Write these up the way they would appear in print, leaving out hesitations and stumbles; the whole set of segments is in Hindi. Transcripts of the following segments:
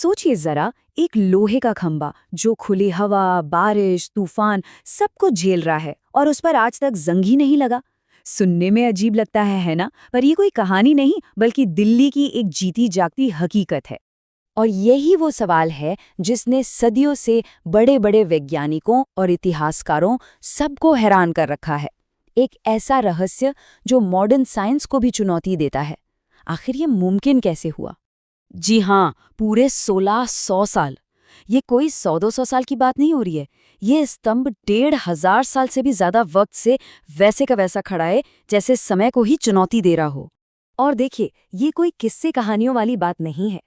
सोचिए जरा, एक लोहे का खंबा जो खुली हवा, बारिश, तूफान सबको झेल रहा है और उस पर आज तक जंग ही नहीं लगा। सुनने में अजीब लगता है ना? पर ये कोई कहानी नहीं, बल्कि दिल्ली की एक जीती जागती हकीकत है। और यही वो सवाल है जिसने सदियों से बड़े बड़े वैज्ञानिकों और इतिहासकारों सबको हैरान कर रखा है। एक ऐसा रहस्य जो मॉडर्न साइंस को भी चुनौती देता है। आखिर ये मुमकिन कैसे हुआ? जी हाँ, पूरे 1600 साल। ये कोई 100-200 साल की बात नहीं हो रही है। ये स्तंभ 1500 साल से भी ज्यादा वक्त से वैसे का वैसा खड़ा है, जैसे समय को ही चुनौती दे रहा हो। और देखिए, ये कोई किस्से कहानियों वाली बात नहीं है।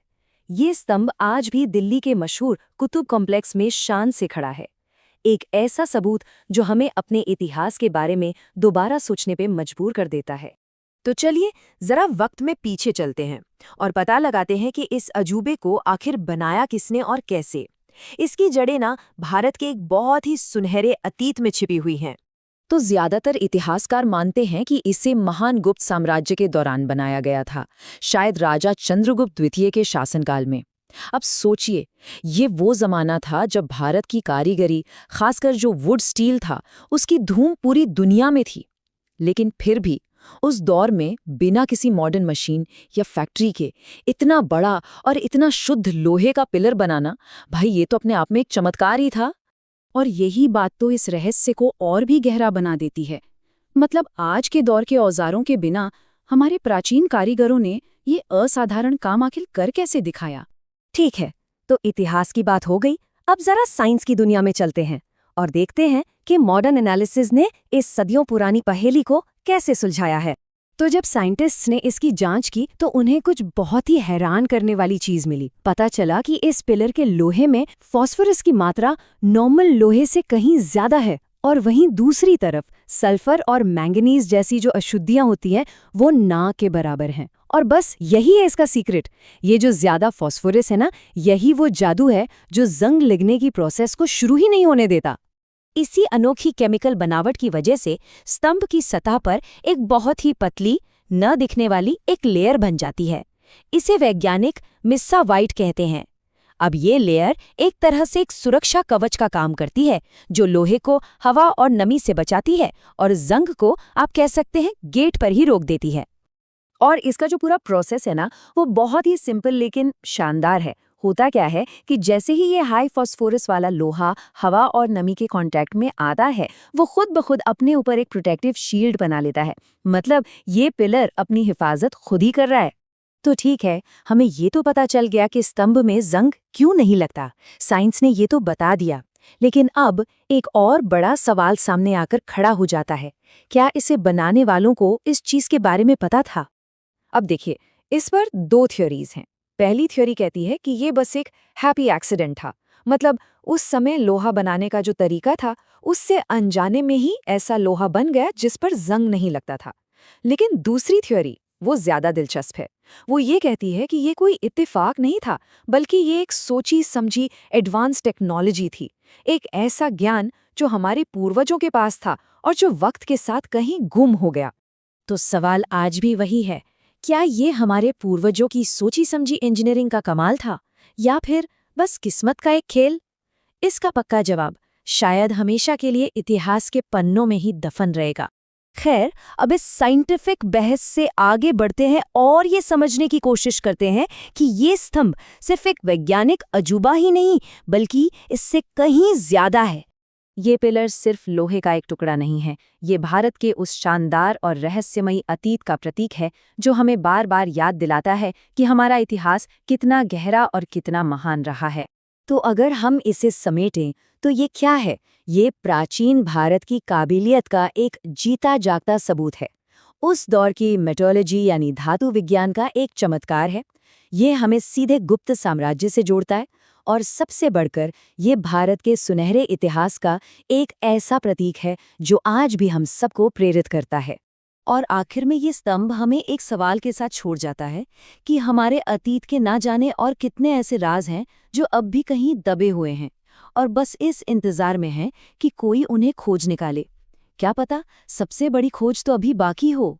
ये स्तंभ आज भी दिल्ली के मशहूर कुतुब कॉम्प्लेक्स में शान से खड़ा है। एक ऐसा सबूत जो हमें अपने इतिहास के बारे में दोबारा सोचने पे मजबूर कर देता है। तो चलिए जरा वक्त में पीछे चलते हैं और पता लगाते हैं कि इस अजूबे को आखिर बनाया किसने और कैसे। इसकी जड़ें ना भारत के एक बहुत ही सुनहरे अतीत में छिपी हुई हैं। तो ज्यादातर इतिहासकार मानते हैं कि इसे महान गुप्त साम्राज्य के दौरान बनाया गया था, शायद राजा चंद्रगुप्त द्वितीय के शासनकाल में। अब सोचिए, ये वो जमाना था जब भारत की कारीगरी, खासकर जो वुड स्टील था, उसकी धूम पूरी दुनिया में थी। लेकिन फिर भी उस दौर में बिना किसी मॉडर्न मशीन या फैक्ट्री के इतना बड़ा और इतना शुद्ध लोहे का पिलर बनाना, भाई ये तो अपने आप में एक चमत्कार ही था। और यही बात तो इस रहस्य को और भी गहरा बना देती है। मतलब आज के दौर के औजारों के बिना हमारे प्राचीन कारीगरों ने ये असाधारण काम आखिर कर कैसे दिखाया? ठीक है, तो इतिहास की बात हो गई। अब जरा साइंस की दुनिया में चलते हैं और देखते हैं कि मॉडर्न एनालिसिस ने इस सदियों पुरानी पहेली को कैसे सुलझाया है। तो जब साइंटिस्ट्स ने इसकी जांच की तो उन्हें कुछ बहुत ही हैरान करने वाली चीज मिली। पता चला कि इस पिलर के लोहे में फास्फोरस की मात्रा नॉर्मल लोहे से कहीं ज्यादा है, और वहीं दूसरी तरफ सल्फर और मैंगनीज जैसी जो अशुद्धियां होती हैं वो ना के बराबर हैं। और बस यही है इसका सीक्रेट। ये जो ज्यादा फास्फोरस है ना, यही वो जादू है जो जंग लगने की प्रोसेस को शुरू ही नहीं होने देता। इसी अनोखी केमिकल बनावट की वजह से स्तंभ की सतह पर एक बहुत ही पतली, न दिखने वाली एक लेयर बन जाती है। इसे वैज्ञानिक मिस्सा वाइट कहते हैं। अब ये लेयर एक तरह से एक सुरक्षा कवच का काम करती है, जो लोहे को हवा और नमी से बचाती है और जंग को आप कह सकते हैं गेट पर ही रोक देती है। और इसका जो पूरा प्रोसेस है ना, वो बहुत ही सिंपल लेकिन शानदार है। होता क्या है कि जैसे ही ये हाई फास्फोरस वाला लोहा हवा और नमी के कांटेक्ट में आता है, वो खुद ब खुद अपने ऊपर एक प्रोटेक्टिव शील्ड बना लेता है। मतलब ये पिलर अपनी हिफाजत खुद ही कर रहा है। तो ठीक है, हमें ये तो पता चल गया कि स्तंभ में जंग क्यों नहीं लगता। साइंस ने ये तो बता दिया। लेकिन अब एक और बड़ा सवाल सामने आकर खड़ा हो जाता है। क्या इसे बनाने वालों को इस चीज के बारे में पता था? अब देखिए, इस पर दो थ्योरीज हैं। पहली थ्योरी कहती है कि ये बस एक हैप्पी एक्सीडेंट था। मतलब उस समय लोहा बनाने का जो तरीका था, उससे अनजाने में ही ऐसा लोहा बन गया जिस पर जंग नहीं लगता था। लेकिन दूसरी थ्योरी वो ज्यादा दिलचस्प है। वो ये कहती है कि ये कोई इत्तेफाक नहीं था, बल्कि ये एक सोची समझी एडवांस टेक्नोलॉजी थी। एक ऐसा ज्ञान जो हमारे पूर्वजों के पास था और जो वक्त के साथ कहीं गुम हो गया। तो सवाल आज भी वही है, क्या ये हमारे पूर्वजों की सोची समझी इंजीनियरिंग का कमाल था, या फिर बस किस्मत का एक खेल? इसका पक्का जवाब शायद हमेशा के लिए इतिहास के पन्नों में ही दफन रहेगा। खैर, अब इस साइंटिफिक बहस से आगे बढ़ते हैं और ये समझने की कोशिश करते हैं कि ये स्तंभ सिर्फ एक वैज्ञानिक अजूबा ही नहीं, बल्कि इससे कहीं ज्यादा है। ये पिलर सिर्फ लोहे का एक टुकड़ा नहीं है, ये भारत के उस शानदार और रहस्यमयी अतीत का प्रतीक है जो हमें बार बार याद दिलाता है कि हमारा इतिहास कितना गहरा और कितना महान रहा है। तो अगर हम इसे समेटें तो ये क्या है? ये प्राचीन भारत की काबिलियत का एक जीता जागता सबूत है। उस दौर की मेटोलॉजी यानी धातु विज्ञान का एक चमत्कार है। ये हमें सीधे गुप्त साम्राज्य से जोड़ता है, और सबसे बढ़कर ये भारत के सुनहरे इतिहास का एक ऐसा प्रतीक है जो आज भी हम सबको प्रेरित करता है। और आखिर में ये स्तंभ हमें एक सवाल के साथ छोड़ जाता है कि हमारे अतीत के ना जाने और कितने ऐसे राज हैं जो अब भी कहीं दबे हुए हैं और बस इस इंतजार में हैं कि कोई उन्हें खोज निकाले। क्या पता सबसे बड़ी खोज तो अभी बाकी हो।